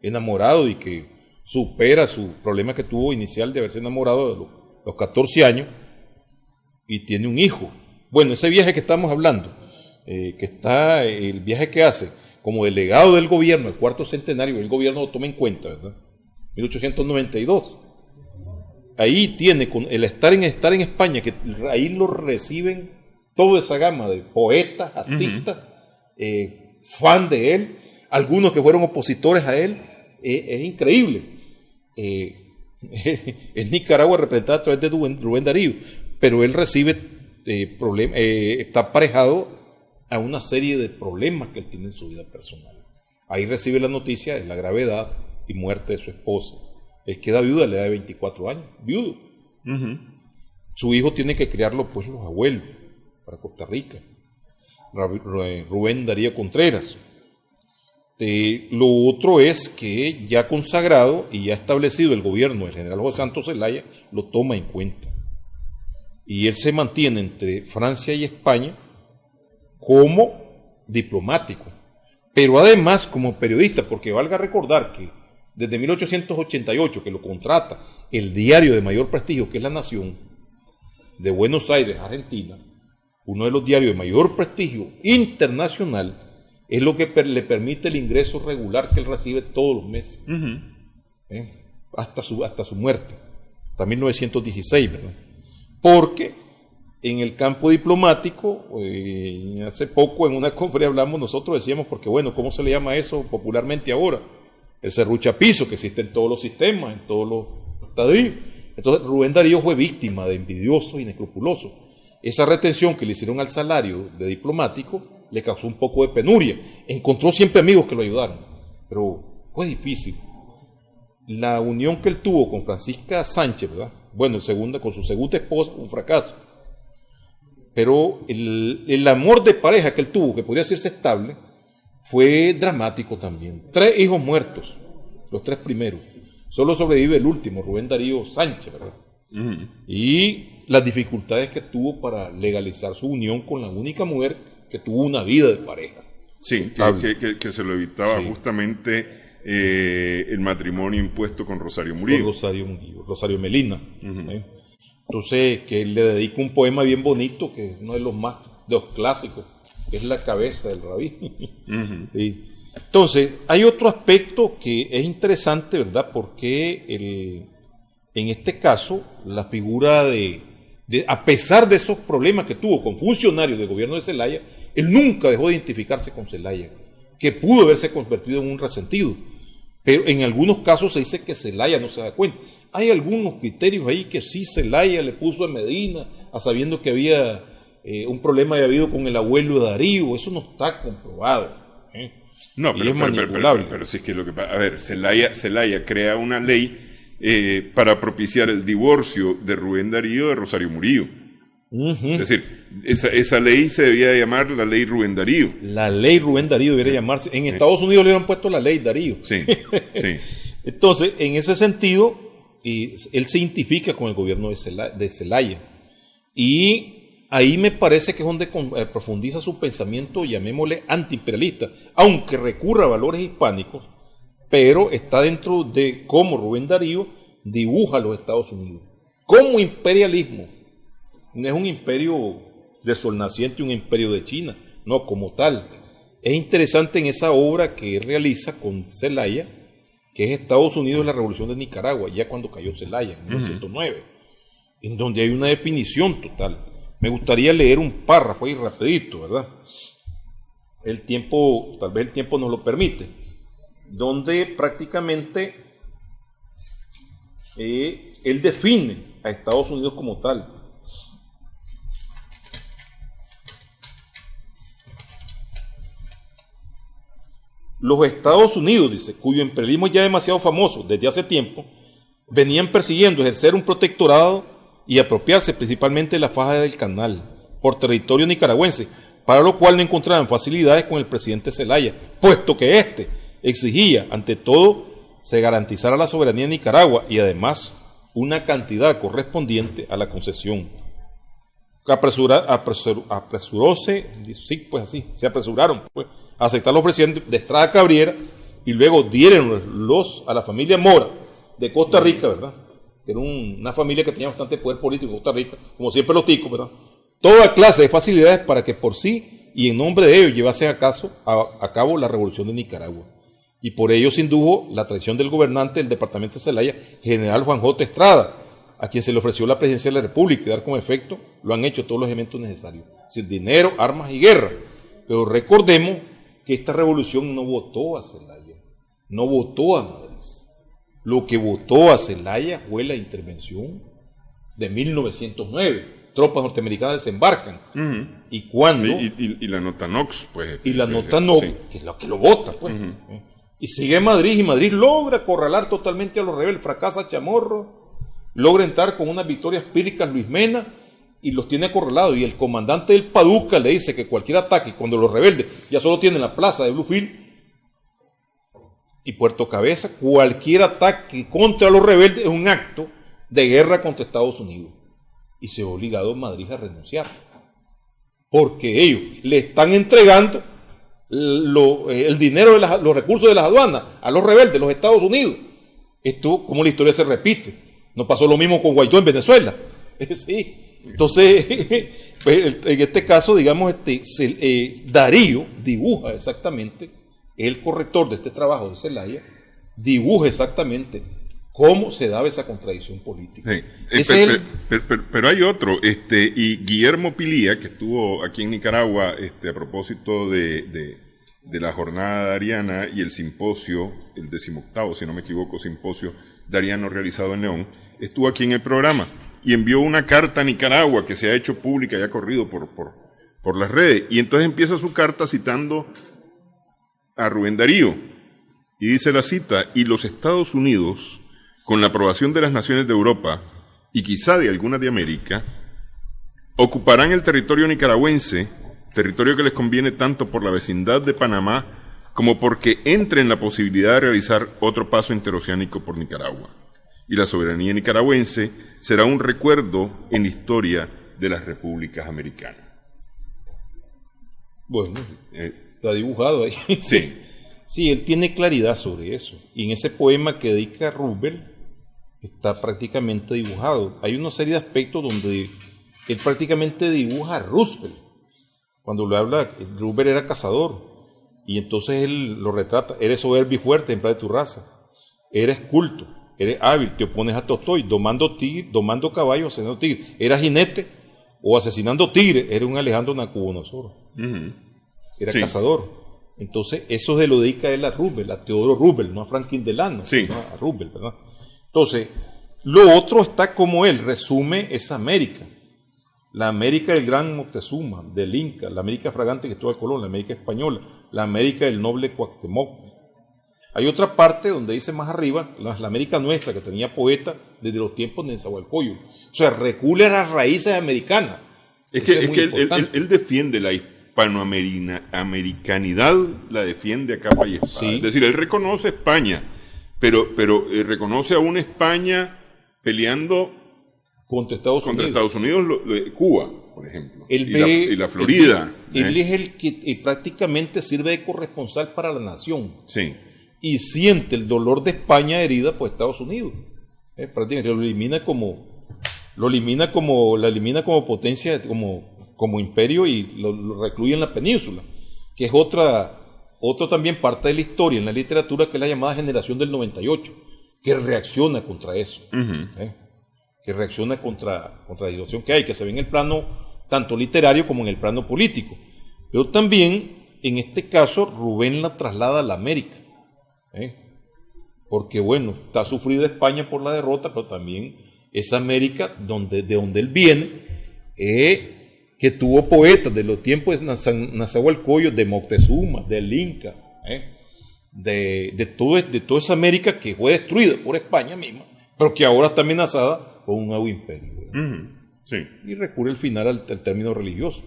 enamorado, y que supera su problema que tuvo inicial de haberse enamorado de los 14 años y tiene un hijo. Bueno, ese viaje que estamos hablando, el viaje que hace como delegado del gobierno, el cuarto centenario, el gobierno lo toma en cuenta, ¿verdad? 1892. Ahí tiene, con el estar en España, que ahí lo reciben toda esa gama de poetas, artistas, fan de él, algunos que fueron opositores a él. Es increíble. Es Nicaragua representada a través de Rubén Darío, pero él recibe problemas, está aparejado a una serie de problemas que él tiene en su vida personal. Ahí recibe la noticia de la gravedad y muerte de su esposa. Él queda viudo a la edad de 24 años, viudo. Su hijo tiene que criarlo, pues, los abuelos, para Costa Rica. Rubén Darío Contreras. Lo otro es que ya consagrado y ya establecido el gobierno del general José Santos Zelaya, lo toma en cuenta. Y él se mantiene entre Francia y España como diplomático, pero además como periodista, porque valga recordar que desde 1888, que lo contrata el diario de mayor prestigio, que es La Nación, de Buenos Aires, Argentina, uno de los diarios de mayor prestigio internacional, es lo que le permite el ingreso regular que él recibe todos los meses, hasta su muerte, hasta 1916, ¿verdad? Porque en el campo diplomático, hace poco en una conferencia hablamos, nosotros decíamos, porque bueno, ¿cómo se le llama eso popularmente ahora? El serruchapizo, que existe en todos los sistemas, en todos los estadios. Entonces Rubén Darío fue víctima de envidiosos e inescrupulosos. Esa retención que le hicieron al salario de diplomático le causó un poco de penuria. Encontró siempre amigos que lo ayudaron, pero fue difícil. La unión que él tuvo con Francisca Sánchez, ¿verdad? Bueno, con su segunda esposa, un fracaso. Pero el amor de pareja que él tuvo, que podría hacerse estable, fue dramático también. 3 hijos muertos, los 3 primeros. Solo sobrevive el último, Rubén Darío Sánchez, ¿verdad? y las dificultades que tuvo para legalizar su unión con la única mujer que tuvo una vida de pareja. Sí, que se lo evitaba justamente el matrimonio impuesto con Rosario Murillo. Rosario Melina. Entonces, que él le dedica un poema bien bonito, que es uno de los clásicos, que es La cabeza del rabí. Sí. Entonces, hay otro aspecto que es interesante, ¿verdad? Porque en este caso, la figura a pesar de esos problemas que tuvo con funcionarios del gobierno de Zelaya, él nunca dejó de identificarse con Zelaya, que pudo haberse convertido en un resentido. Pero en algunos casos se dice que Zelaya no se da cuenta. Hay algunos criterios ahí que sí Zelaya le puso a Medina, sabiendo que había un problema había habido con el abuelo de Darío. Eso no está comprobado. No, pero, es manipulable. Pero si es que lo que pasa, a ver, Zelaya crea una ley para propiciar el divorcio de Rubén Darío de Rosario Murillo. Es decir, esa ley se debía llamar la ley Rubén Darío. La ley Rubén Darío debería llamarse. En Estados Unidos le hubieran puesto la ley Darío. Sí. Entonces, en ese sentido, él se identifica con el gobierno de Zelaya. Y ahí me parece que es donde profundiza su pensamiento, llamémosle antiimperialista, aunque recurra a valores hispánicos, pero está dentro de cómo Rubén Darío dibuja a los Estados Unidos como imperialismo. No es un imperio de sol naciente, un imperio de China, no, como tal. Es interesante en esa obra que él realiza con Zelaya, que es Estados Unidos y la Revolución de Nicaragua, ya cuando cayó Zelaya, en 1909, en donde hay una definición total. Me gustaría leer un párrafo ahí rapidito, ¿verdad? Tal vez el tiempo nos lo permite, donde prácticamente él define a Estados Unidos como tal. Los Estados Unidos, dice, cuyo imperialismo ya demasiado famoso desde hace tiempo, venían persiguiendo ejercer un protectorado y apropiarse principalmente de la faja del canal por territorio nicaragüense, para lo cual no encontraban facilidades con el presidente Zelaya, puesto que éste exigía, ante todo, se garantizara la soberanía de Nicaragua y además una cantidad correspondiente a la concesión. Se apresuraron a aceptar los presidentes de Estrada Cabrera y luego dieron a la familia Mora de Costa Rica, ¿verdad? Que era una familia que tenía bastante poder político en Costa Rica, como siempre los ticos, ¿verdad? Toda clase de facilidades para que por sí y en nombre de ellos llevasen a cabo la revolución de Nicaragua. Y por ello se indujo la traición del gobernante del departamento de Zelaya, general Juan J. Estrada, a quien se le ofreció la presidencia de la República y dar como efecto lo han hecho todos los elementos necesarios, es decir, dinero, armas y guerra. Pero recordemos que esta revolución no votó a Zelaya, no votó a Madrid. Lo que votó a Zelaya fue la intervención de 1909. Tropas norteamericanas desembarcan. Y cuando... Y la nota Knox, pues. Y la nota Knox, que es lo que lo vota, pues. Y sigue Madrid, y Madrid logra acorralar totalmente a los rebeldes, fracasa Chamorro, logra entrar con unas victorias píricas Luis Mena, y los tiene acorralados. Y el comandante del Paducah le dice que cualquier ataque, cuando los rebeldes ya solo tienen la plaza de Bluefield y Puerto Cabeza, cualquier ataque contra los rebeldes es un acto de guerra contra Estados Unidos. Y se ve obligado Madrid a renunciar, porque ellos le están entregando el dinero de los recursos de las aduanas a los rebeldes, los Estados Unidos. Esto, como la historia se repite, no pasó lo mismo con Guaidó en Venezuela. Sí. Entonces, pues, en este caso, digamos, Darío dibuja exactamente, el corrector de este trabajo de Zelaya, dibuja exactamente cómo se daba esa contradicción política. Sí. Pero hay otro, y Guillermo Pilía, que estuvo aquí en Nicaragua a propósito de la jornada dariana y el simposio, el 18º, si no me equivoco, simposio dariano realizado en León, estuvo aquí en el programa y envió una carta a Nicaragua que se ha hecho pública y ha corrido por las redes. Y entonces empieza su carta citando a Rubén Darío. Y dice la cita: y los Estados Unidos, con la aprobación de las naciones de Europa y quizá de algunas de América, ocuparán el territorio nicaragüense, territorio que les conviene tanto por la vecindad de Panamá como porque entre en la posibilidad de realizar otro paso interoceánico por Nicaragua. y la soberanía nicaragüense será un recuerdo en la historia de las repúblicas americanas. Bueno, está dibujado ahí. Sí. Sí, él tiene claridad sobre eso. Y en ese poema que dedica a Roosevelt está prácticamente dibujado. Hay una serie de aspectos donde él prácticamente dibuja a Roosevelt. Cuando le habla, Roosevelt era cazador. Y entonces él lo retrata. Eres soberbio y fuerte en plan de tu raza. Eres culto. Eres hábil. Te opones a Tolstoy. Domando caballos, asesinando tigres. Eras jinete o asesinando tigres. Eres un Alejandro Nabucodonosor. Era cazador. Entonces, eso se lo dedica él a Roosevelt, a Teodoro Roosevelt, no a Franklin Delano, sino a Roosevelt, ¿verdad? Entonces, lo otro está como él resume esa América. La América del gran Moctezuma, del Inca, la América fragante que estuvo Colón, la América española, la América del noble Cuauhtémoc. Hay otra parte donde dice más arriba, la América nuestra, que tenía poetas desde los tiempos de Nezahualcóyotl. O sea, recule a las raíces americanas. Es que él defiende la hispanoamericanidad, la defiende a capa y espada. Sí. Es decir, él reconoce España, pero reconoce a una España peleando contra Estados Unidos, Cuba, por ejemplo, y la Florida. Él es el que prácticamente sirve de corresponsal para la nación. Sí. Y siente el dolor de España herida por Estados Unidos. Prácticamente lo elimina como potencia, como imperio, y lo recluye en la península, que es otra también parte de la historia en la literatura, que es la llamada generación del 98, que reacciona contra eso, que reacciona contra la situación que hay, que se ve en el plano tanto literario como en el plano político. Pero también, en este caso, Rubén la traslada a la América, porque bueno, está sufrida España por la derrota, pero también esa América de donde él viene, que tuvo poetas de los tiempos de Nezahualcóyotl, de Moctezuma, del Inca, de toda esa América que fue destruida por España misma, pero que ahora está amenazada por un nuevo imperio. Sí. Y recurre al final al término religioso.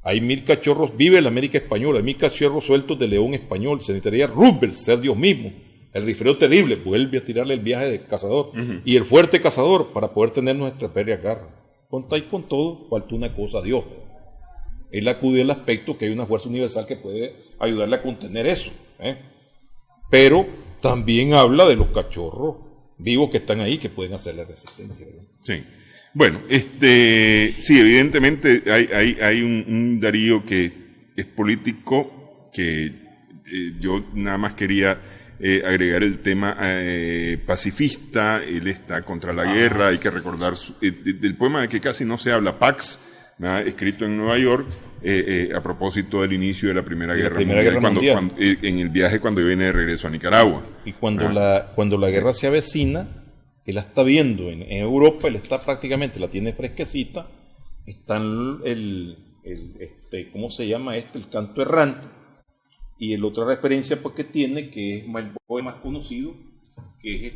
Hay 1000 cachorros, vive la América española, hay 1000 cachorros sueltos de león español. Se necesitaría Roosevelt ser Dios mismo. El rifleo terrible vuelve a tirarle el viaje de cazador. Y el fuerte cazador para poder tener nuestra férrea garra. Con todo, falta una cosa a Dios. Él acude al aspecto que hay una fuerza universal que puede ayudarle a contener eso. Pero también habla de los cachorros vivos que están ahí, que pueden hacerle resistencia, ¿verdad? Sí. Bueno, sí, evidentemente hay un Darío que es político, que yo nada más quería agregar el tema pacifista. Él está contra la guerra. Hay que recordar del poema de que casi no se habla, Pax, escrito en Nueva York, a propósito del inicio de la Primera Guerra Mundial. En el viaje cuando viene de regreso a Nicaragua. Y cuando la guerra se avecina, él la está viendo en Europa, él está prácticamente, la tiene fresquecita, está ¿cómo se llama el canto errante? Y el otra referencia pues, que tiene, que es el poema más conocido, que es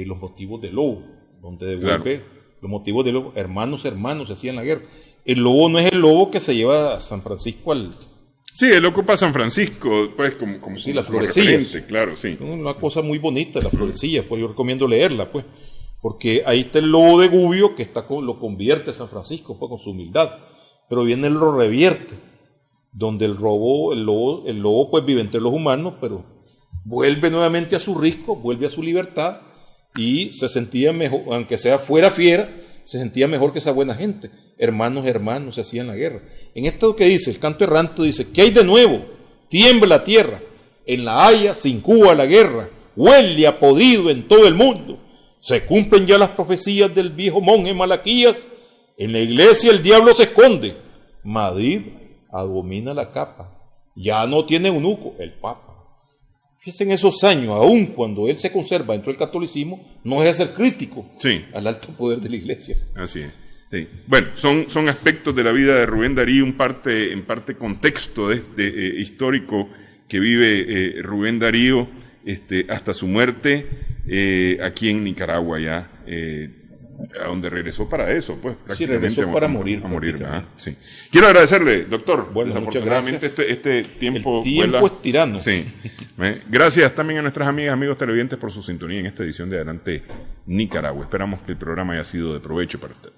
Los motivos del lobo, donde devuelve los motivos del lobo, hermanos se hacían la guerra. El lobo no es el lobo que se lleva a San Francisco al... Sí, él ocupa San Francisco, pues, como sí, las florecillas. Claro, sí. Una cosa muy bonita, las florecillas, pues yo recomiendo leerla, pues, porque ahí está el lobo de Gubbio, que lo convierte a San Francisco, pues, con su humildad, pero viene él lo revierte, donde el lobo pues vive entre los humanos, pero vuelve nuevamente a su risco, vuelve a su libertad, y se sentía mejor, aunque fuera fiera, se sentía mejor que esa buena gente. Hermanos se hacían la guerra. En esto que dice, el canto errante dice, ¿qué hay de nuevo? Tiembla la tierra, en La Haya se incuba la guerra, huele a podrido en todo el mundo. Se cumplen ya las profecías del viejo monje Malaquías, en la iglesia el diablo se esconde, Madrid abomina la capa, ya no tiene eunuco el papa. Fíjense en esos años, aun cuando él se conserva dentro del catolicismo, no deja de ser crítico al alto poder de la iglesia. Así es. Sí. Bueno, son aspectos de la vida de Rubén Darío, en parte contexto histórico que vive Rubén Darío hasta su muerte aquí en Nicaragua ya. A donde regresó para eso, pues. Sí, regresó para morir. A morir, ¿verdad? Sí. Quiero agradecerle, doctor. Bueno, desafortunadamente este tiempo... El tiempo es tirano. Sí. Gracias también a nuestras amigas, amigos televidentes por su sintonía en esta edición de Adelante Nicaragua. Esperamos que el programa haya sido de provecho para usted.